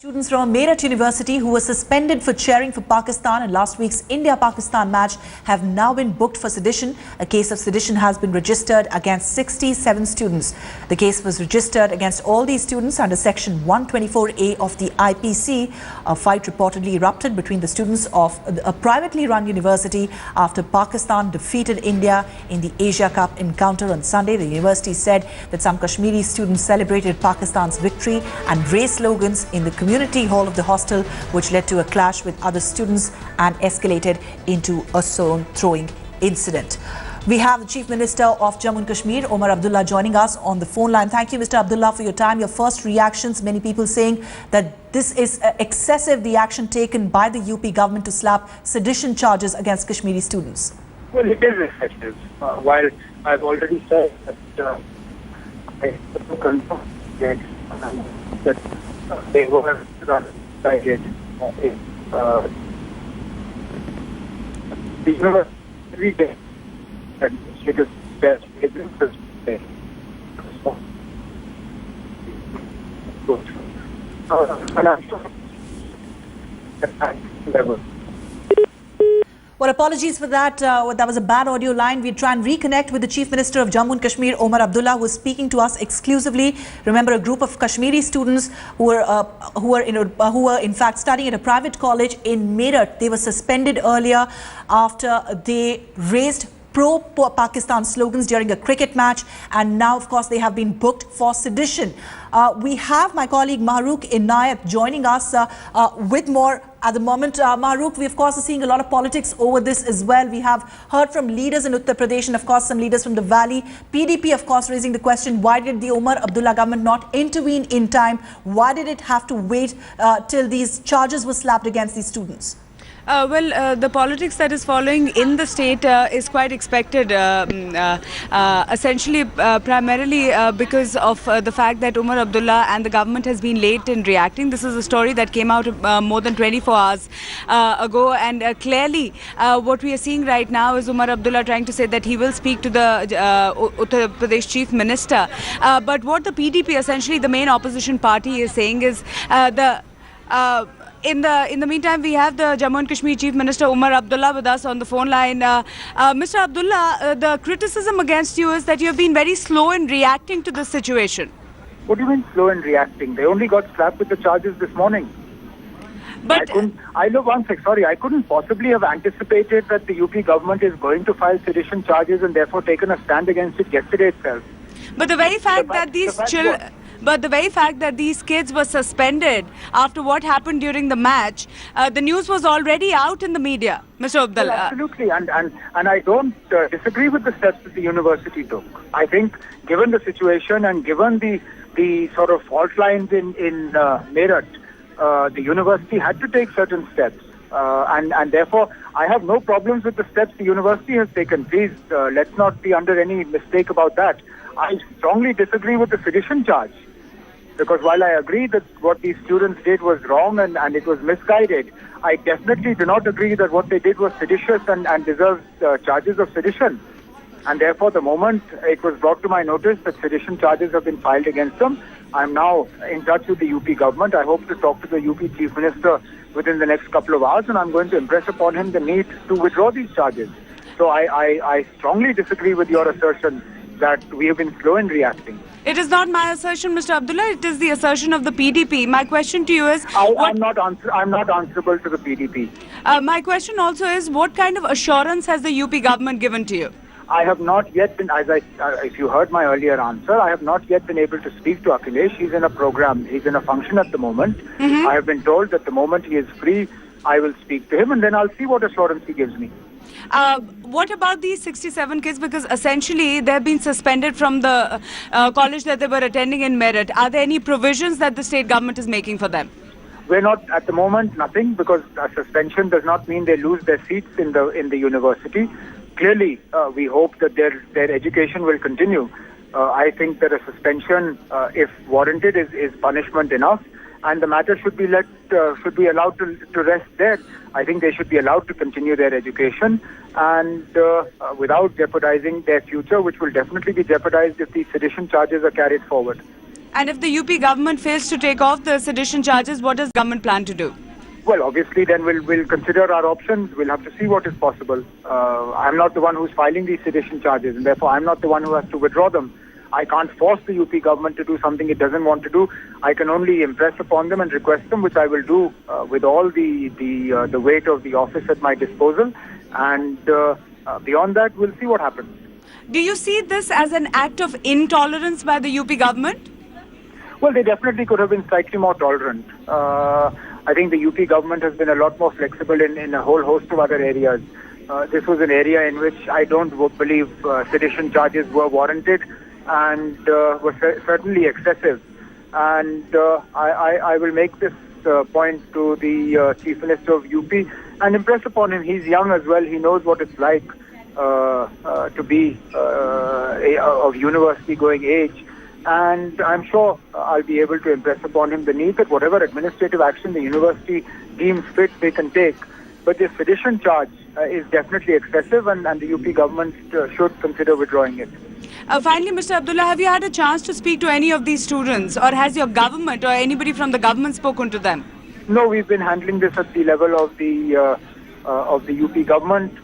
Students from Meerut University who were suspended for cheering for Pakistan in last week's India-Pakistan match have now been booked for sedition. A case of sedition has been registered against 67 students. The case was registered against all these students under Section 124A of the IPC. A fight reportedly erupted between the students of a privately run university after Pakistan defeated India in the Asia Cup encounter on Sunday. The university said that some Kashmiri students celebrated Pakistan's victory and raised slogans in the community hall of the hostel, which led to a clash with other students and escalated into a stone-throwing incident. We have the Chief Minister of Jammu and Kashmir, Omar Abdullah, joining us on the phone line. Thank you, Mr. Abdullah, for your time. Your first reactions, many people saying that this is excessive, the action taken by the UP government to slap sedition charges against Kashmiri students. Well, it is excessive. While I've already said that I confirm that they were decided the university day it is best level. Well, apologies for that. That was a bad audio line. We try and reconnect with the Chief Minister of Jammu and Kashmir, Omar Abdullah, who is speaking to us exclusively. Remember, a group of Kashmiri students who were in fact studying at a private college in Meerut. They were suspended earlier after they raised pro-Pakistan slogans during a cricket match, and now, of course, they have been booked for sedition. We have my colleague Meerut Uni joining us with more at the moment. Meerut, we of course are seeing a lot of politics over this as well. We have heard from leaders in Uttar Pradesh and of course some leaders from the valley. PDP of course raising the question, why did the Omar Abdullah government not intervene in time? Why did it have to wait till these charges were slapped against these students? The politics that is following in the state is quite expected, essentially primarily because of the fact that Omar Abdullah and the government has been late in reacting. This is a story that came out more than 24 hours ago, and clearly what we are seeing right now is Omar Abdullah trying to say that he will speak to the Uttar Pradesh Chief Minister. But what the PDP, essentially the main opposition party, is saying is In the meantime, we have the Jammu and Kashmir Chief Minister Omar Abdullah with us on the phone line. Mr. Abdullah, the criticism against you is that you have been very slow in reacting to this situation. What do you mean slow in reacting? They only got slapped with the charges this morning. But I couldn't possibly have anticipated that the UP government is going to file sedition charges and therefore taken a stand against it yesterday itself. But the very fact that these children... But the very fact that these kids were suspended after what happened during the match, the news was already out in the media, Mr. Abdullah. Well, absolutely, and I don't disagree with the steps that the university took. I think, given the situation and given the sort of fault lines in Meerut, the university had to take certain steps, and therefore I have no problems with the steps the university has taken. Please, let's not be under any mistake about that. I strongly disagree with the sedition charge. Because while I agree that what these students did was wrong and it was misguided, I definitely do not agree that what they did was seditious and deserves charges of sedition. And therefore, the moment it was brought to my notice that sedition charges have been filed against them, I'm now in touch with the UP government. I hope to talk to the UP Chief Minister within the next couple of hours, and I'm going to impress upon him the need to withdraw these charges. So I strongly disagree with your assertion that we have been slow in reacting. It is not my assertion, Mr. Abdullah. It is the assertion of the PDP. My question to you is... I'm not answerable to the PDP. My question also is, what kind of assurance has the UP government given to you? I have not yet been, if you heard my earlier answer, I have not yet been able to speak to Akhilesh. He's in a program, he's in a function at the moment. Mm-hmm. I have been told that the moment he is free, I will speak to him and then I'll see what assurance he gives me. What about these 67 kids? Because essentially they have been suspended from the college that they were attending in Meerut. Are there any provisions that the state government is making for them? We're not, at the moment, nothing, because a suspension does not mean they lose their seats in the university. Clearly, we hope that their education will continue. I think that a suspension, if warranted, is punishment enough. And the matter should be allowed to rest there. I think they should be allowed to continue their education and without jeopardizing their future, which will definitely be jeopardized if these sedition charges are carried forward. And if the UP government fails to take off the sedition charges, what does the government plan to do? Well, obviously, then we'll consider our options. We'll have to see what is possible. I'm not the one who's filing these sedition charges, and therefore I'm not the one who has to withdraw them. I can't force the UP government to do something it doesn't want to do. I can only impress upon them and request them, which I will do with all the weight of the office at my disposal. And beyond that, we'll see what happens. Do you see this as an act of intolerance by the UP government? Well, they definitely could have been slightly more tolerant. I think the UP government has been a lot more flexible in a whole host of other areas. This was an area in which I don't believe sedition charges were warranted and were certainly excessive. And I will make this point to the Chief Minister of UP and impress upon him. He's young as well. He knows what it's like to be of university-going age. And I'm sure I'll be able to impress upon him the need that whatever administrative action the university deems fit, they can take. But this sedition charge is definitely excessive, and the UP government should consider withdrawing it. Finally, Mr. Abdullah, have you had a chance to speak to any of these students, or has your government or anybody from the government spoken to them? No, we've been handling this at the level of the UP government.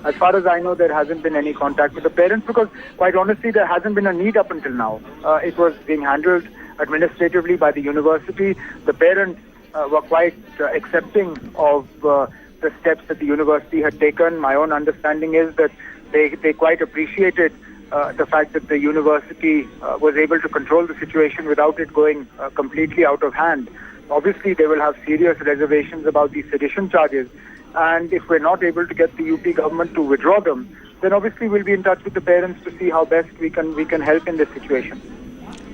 As far as I know, there hasn't been any contact with the parents because, quite honestly, there hasn't been a need up until now. It was being handled administratively by the university. The parents were quite accepting of the steps that the university had taken. My own understanding is that they quite appreciated the fact that the university was able to control the situation without it going completely out of hand. Obviously, they will have serious reservations about these sedition charges. And if we're not able to get the UP government to withdraw them, then obviously we'll be in touch with the parents to see how best we can help in this situation.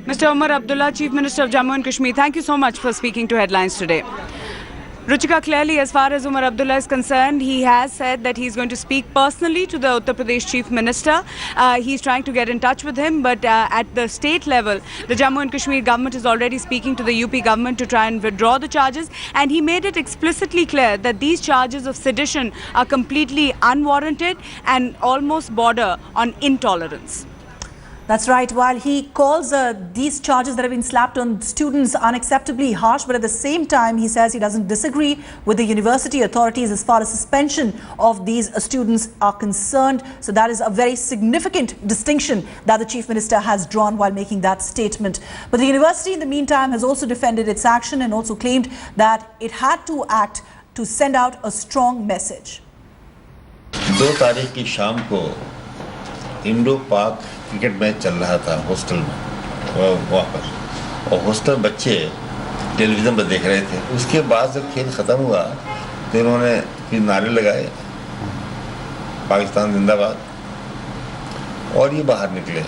Mr. Omar Abdullah, Chief Minister of Jammu and Kashmir, thank you so much for speaking to Headlines today. Ruchika, clearly, as far as Omar Abdullah is concerned, he has said that he's going to speak personally to the Uttar Pradesh Chief Minister. He's trying to get in touch with him, but at the state level, the Jammu and Kashmir government is already speaking to the UP government to try and withdraw the charges. And he made it explicitly clear that these charges of sedition are completely unwarranted and almost border on intolerance. That's right. While he calls these charges that have been slapped on students unacceptably harsh, but at the same time, he says he doesn't disagree with the university authorities as far as suspension of these students are concerned. So that is a very significant distinction that the Chief Minister has drawn while making that statement. But the university, in the meantime, has also defended its action and also claimed that it had to act to send out a strong message. 2 तारीख की शाम को इंडो-पाक cricket match चल रहा था hostel में वहाँ पर, और हॉस्टल बच्चे टेलीविज़न पर देख रहे थे। उसके बाद जब खेल ख़त्म हुआ तो इन्होंने फिर नारे लगाए, पाकिस्तान जिंदाबाद, और ये बाहर निकले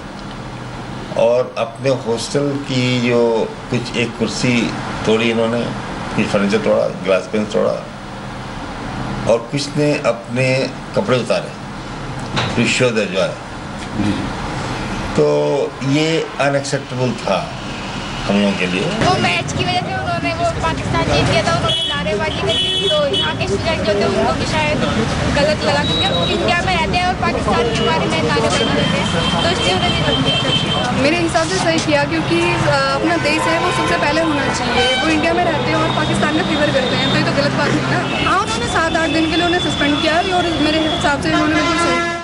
और अपने हॉस्टल की जो कुछ एक कुर्सी तोड़ी इन्होंने, कुछ फर्नीचर तोड़ा, ग्लास पेंस तोड़ा, और कुछ ने अपने कपड़े उतारे, टू शो द जॉय। तो ये अनएक्सेप्टेबल था हम लोगों के लिए। वो मैच की वजह से उन्होंने, वो पाकिस्तान जीत गया था, उन्होंने नारेबाजी करी, तो यहाँ के स्टूडेंट जो थे उनको भी शायद गलत लगा, क्योंकि इंडिया में रहते हैं और पाकिस्तान के बारे में नारेबाजी करते हैं, तो इसलिए उन्होंने मेरे हिसाब से सही किया, क्योंकि अपना देश है वो सबसे पहले होना चाहिए। वो इंडिया में रहते हैं और पाकिस्तान का फेवर करते हैं, तो ये तो गलत बात नहीं ना। हाँ, उन्होंने 7-8 दिन के लिए उन्हें सस्पेंड किया और मेरे हिसाब से उन्होंने बिल्कुल सही